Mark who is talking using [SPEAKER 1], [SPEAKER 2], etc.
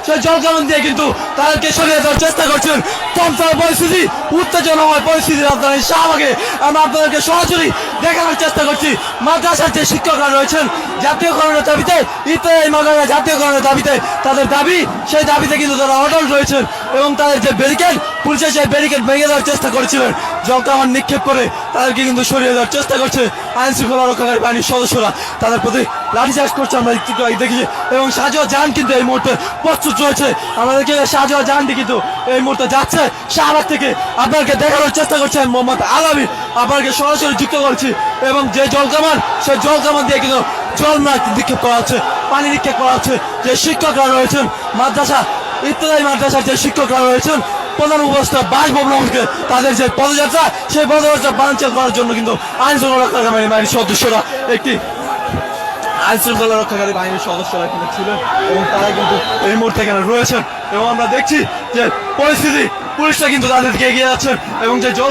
[SPEAKER 1] সেই জল কামান দিয়ে কিন্তু তাদেরকে সরিয়ে দেওয়ার চেষ্টা করছেন। চমৎকার পরিস্থিতি, উত্তেজনাময় পরিস্থিতি রাজধানী শাহবাগে আমরা আপনাদেরকে সরাসরি দেখানোর চেষ্টা করছি। মাদ্রাসার যে শিক্ষকরা রয়েছেন জাতীয়করণের দাবিতে, ইত্যাদি মাদ্রাসা জাতীয়করণের দাবিতে তাদের দাবি, সেই দাবিতে কিন্তু তারা অটল রয়েছেন এবং তাদের যে ব্যারিকেড, পুলিশের সেই ব্যারিকেড ভেঙে দেওয়ার চেষ্টা করেছিলেন, জল কামান নিক্ষেপ করে তাদেরকে কিন্তু সরিয়ে দেওয়ার চেষ্টা করছে আইন শৃঙ্খলা রক্ষাকারী বাহিনীর সদস্যরা। তাদের প্রতি লাঠিচার্জ করছে আমরা দেখেছি এবং শাহজাহান জাহান কিন্তু এই মুহূর্তে প্রস্তুত রয়েছে। আমাদেরকে শাহজাহান জাহানটি কিন্তু এই মুহূর্তে যাচ্ছে শাহবাগ থেকে, আপনাকে দেখানোর চেষ্টা করছেন মোহাম্মদ আলামী, আপনাকে সরাসরি যুক্ত করছি এবং যে জল কামান, সেই জল কামান দিয়ে কিন্তু জল নিক্ষেপ করা হচ্ছে, পানি নিক্ষেপ করা হচ্ছে। যে শিক্ষকরা রয়েছেন মাদ্রাসা, ইত্যাদি মাদ্রাসার যে শিক্ষকরা রয়েছেন প্রধান উপদেষ্টা বাসভবনকে তাদের যে পদযাত্রা, সেই পদযাত্রা বানচাল করার জন্য কিন্তু আইন শৃঙ্খলা রক্ষাকারী বাহিনীর সদস্যরা আইন শৃঙ্খলা রক্ষাকারী বাহিনীর সদস্যরা এখানে ছিলেন এবং তারা কিন্তু এই মুহূর্তে এখানে রয়েছেন এবং আমরা দেখছি যে পরিস্থিতি, পুলিশরা কিন্তু তাদেরকে এগিয়ে যাচ্ছেন এবং যে জল